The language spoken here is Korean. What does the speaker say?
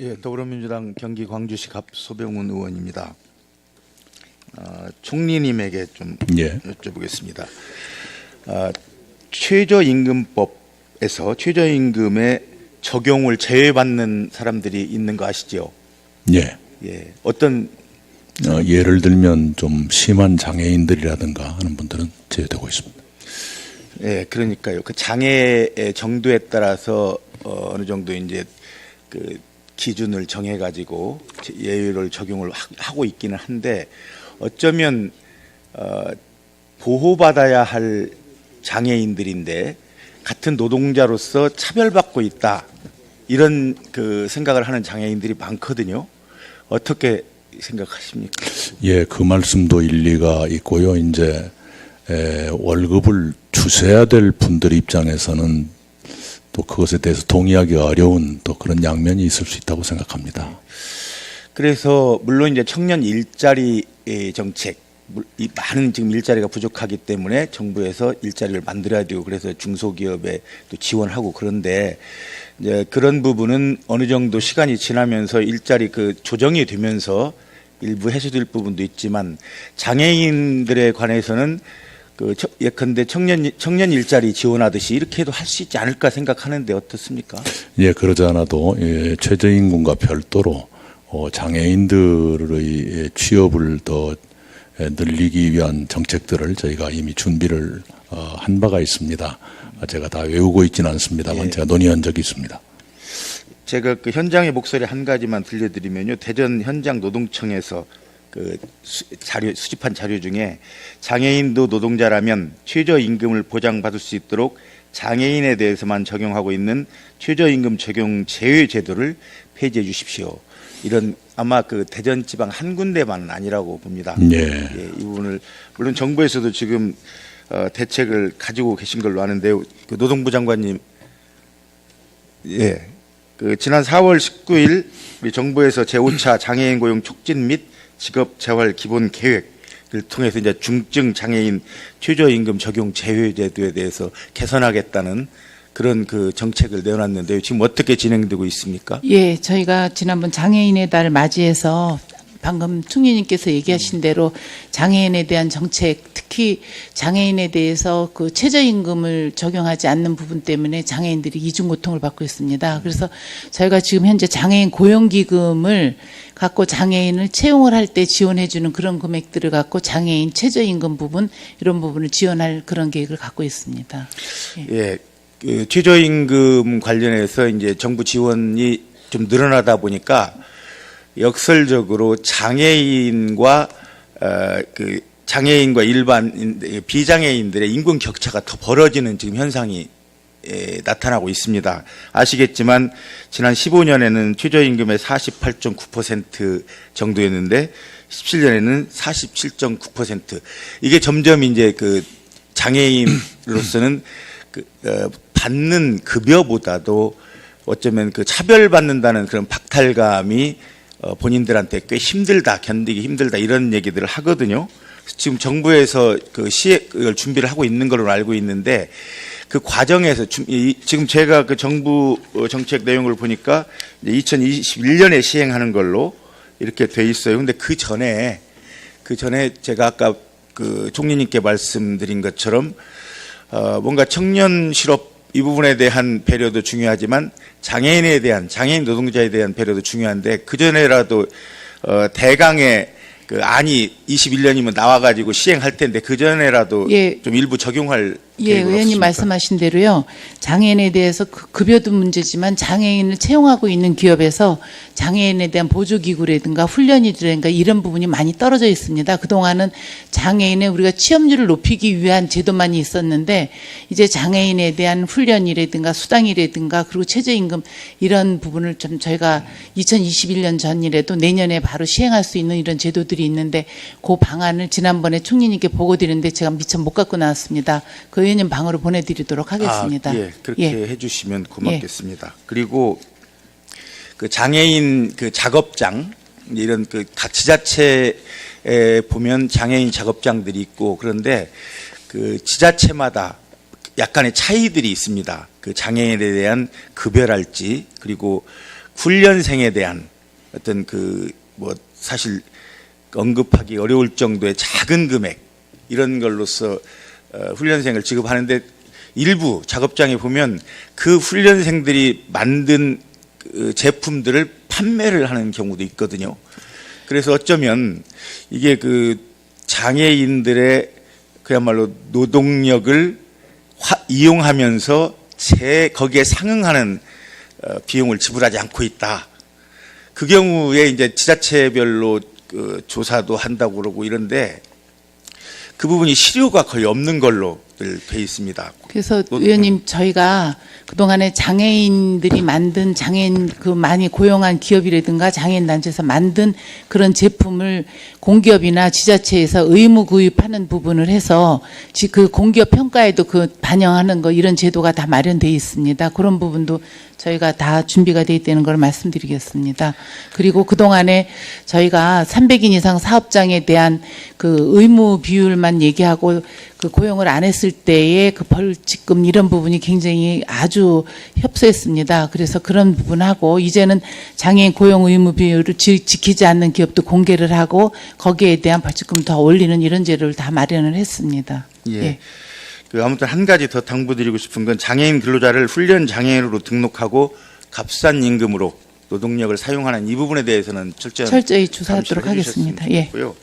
예, 더불어민주당 경기 광주시 갑소병훈 의원입니다. 총리님에게 좀 여쭤보겠습니다. 최저임금법에서 최저임금의 적용을 제외받는 사람들이 있는 거 아시죠? 예. 예, 어떤 예를 들면 좀 심한 장애인들이라든가 하는 분들은 제외되고 있습니다. 예, 그러니까요. 그 장애의 정도에 따라서 어느 정도 이제 그 기준을 정해가지고 예외를 적용을 하고 있기는 한데 어쩌면 보호받아야 할 장애인들인데 같은 노동자로서 차별받고 있다 이런 그 생각을 하는 장애인들이 많거든요. 어떻게 생각하십니까? 예, 그 말씀도 일리가 있고요. 이제 월급을 주셔야 될 분들 입장에서는 또 그것에 대해서 동의하기 어려운 또 그런 양면이 있을 수 있다고 생각합니다. 그래서 물론 이제 청년 일자리 정책, 이 많은 지금 일자리가 부족하기 때문에 정부에서 일자리를 만들어야 되고 그래서 중소기업에 또 지원하고 그런데 이제 그런 부분은 어느 정도 시간이 지나면서 일자리 그 조정이 되면서 일부 해소될 부분도 있지만 장애인들에 관해서는 그 예컨대 청년 일자리 지원하듯이 이렇게 해도 할 수 있지 않을까 생각하는데 어떻습니까? 예, 그러지 않아도 최저임금과 별도로 장애인들의 취업을 더 늘리기 위한 정책들을 저희가 이미 준비를 한 바가 있습니다. 제가 다 외우고 있지는 않습니다만 예. 제가 논의한 적이 있습니다. 제가 그 현장의 목소리 한 가지만 들려드리면요. 대전 현장 노동청에서 그 수집한 자료 중에 장애인도 노동자라면 최저임금을 보장받을 수 있도록 장애인에 대해서만 적용하고 있는 최저임금 적용 제외 제도를 폐지해 주십시오. 이런 아마 그 대전지방 한 군데만은 아니라고 봅니다. 예. 예, 이 부분을 물론 정부에서도 지금 대책을 가지고 계신 걸로 아는데요. 그 노동부 장관님, 예, 그 지난 4월 19일 우리 정부에서 제5차 장애인 고용 촉진 및 직업 재활 기본 계획을 통해서 이제 중증 장애인 최저임금 적용 제외 제도에 대해서 개선하겠다는 그런 그 정책을 내놨는데요. 지금 어떻게 진행되고 있습니까? 예, 저희가 지난번 장애인의 달을 맞이해서 방금 총리님께서 얘기하신 대로 장애인에 대한 정책, 특히 장애인에 대해서 그 최저임금을 적용하지 않는 부분 때문에 장애인들이 이중 고통을 받고 있습니다. 그래서 저희가 지금 현재 장애인 고용기금을 갖고 장애인을 채용을 할 때 지원해주는 그런 금액들을 갖고 장애인 최저임금 부분 이런 부분을 지원할 그런 계획을 갖고 있습니다. 예, 그 최저임금 관련해서 이제 정부 지원이 좀 늘어나다 보니까 역설적으로 장애인과 일반 비장애인들의 임금 격차가 더 벌어지는 지금 현상이 나타나고 있습니다. 아시겠지만 지난 15년에는 최저임금의 48.9% 정도였는데 17년에는 47.9%. 이게 점점 이제 그 장애인으로서는 받는 급여보다도 어쩌면 그 차별받는다는 그런 박탈감이 본인들한테 꽤 힘들다, 견디기 힘들다 이런 얘기들을 하거든요. 지금 정부에서 그 시행을 준비를 하고 있는 걸로 알고 있는데 그 과정에서 지금 제가 그 정부 정책 내용을 보니까 2021년에 시행하는 걸로 이렇게 돼 있어요. 근데 그 전에 제가 아까 그 총리님께 말씀드린 것처럼 뭔가 청년 실업 이 부분에 대한 배려도 중요하지만 장애인 노동자에 대한 배려도 중요한데 그 전에라도 대강의 그 안이 21년이면 나와가지고 시행할 텐데 그 전에라도 예. 좀 일부 적용할 예, 계획은 의원님 없습니까? 말씀하신 대로요. 장애인에 대해서 급여도 문제지만 장애인을 채용하고 있는 기업에서 장애인에 대한 보조기구라든가 훈련이라든가 이런 부분이 많이 떨어져 있습니다. 그동안은 장애인의 우리가 취업률을 높이기 위한 제도만이 있었는데 이제 장애인에 대한 훈련이라든가 수당이라든가 그리고 최저임금 이런 부분을 좀 저희가 2021년 전이라도 내년에 바로 시행할 수 있는 이런 제도들이 있는데 그 방안을 지난번에 총리님께 보고 드렸는데 제가 미처 못 갖고 나왔습니다. 그 의원님 방으로 보내드리도록 하겠습니다. 예, 그렇게 해주시면 고맙겠습니다. 그리고 그 장애인 그 작업장 이런 그 각 지자체에 보면 장애인 작업장들이 있고 그런데 그 지자체마다 약간의 차이들이 있습니다. 그 장애인에 대한 급여랄지 그리고 훈련생에 대한 어떤 그 뭐 사실 언급하기 어려울 정도의 작은 금액 이런 걸로서 훈련생을 지급하는데 일부 작업장에 보면 그 훈련생들이 만든 그 제품들을 판매를 하는 경우도 있거든요. 그래서 어쩌면 이게 그 장애인들의 그야말로 노동력을 이용하면서 거기에 상응하는 비용을 지불하지 않고 있다. 그 경우에 이제 지자체별로 그 조사도 한다고 그러고 이런데 그 부분이 실효가 거의 없는 걸로 돼 있습니다. 그래서 의원님 저희가 그동안에 장애인들이 만든 장애인 그 많이 고용한 기업이라든가 장애인 단체에서 만든 그런 제품을 공기업이나 지자체에서 의무 구입하는 부분을 해서 그 공기업 평가에도 그 반영하는 거 이런 제도가 다 마련되어 있습니다. 그런 부분도 저희가 다 준비가 돼 있다는 걸 말씀드리겠습니다. 그리고 그동안에 저희가 300인 이상 사업장에 대한 그 의무 비율만 얘기하고 그 고용을 안 했을 때의 그 벌칙금 이런 부분이 굉장히 아주 협소했습니다. 그래서 그런 부분하고 이제는 장애인 고용 의무 비율을 지키지 않는 기업도 공개를 하고 거기에 대한 벌칙금 더 올리는 이런 제도를 다 마련을 했습니다. 예. 예. 그 아무튼 한 가지 더 당부드리고 싶은 건 장애인 근로자를 훈련 장애인으로 등록하고 값싼 임금으로 노동력을 사용하는 이 부분에 대해서는 철저히 조사하도록 감시를 하겠습니다. 해주셨으면 예. 좋겠고요.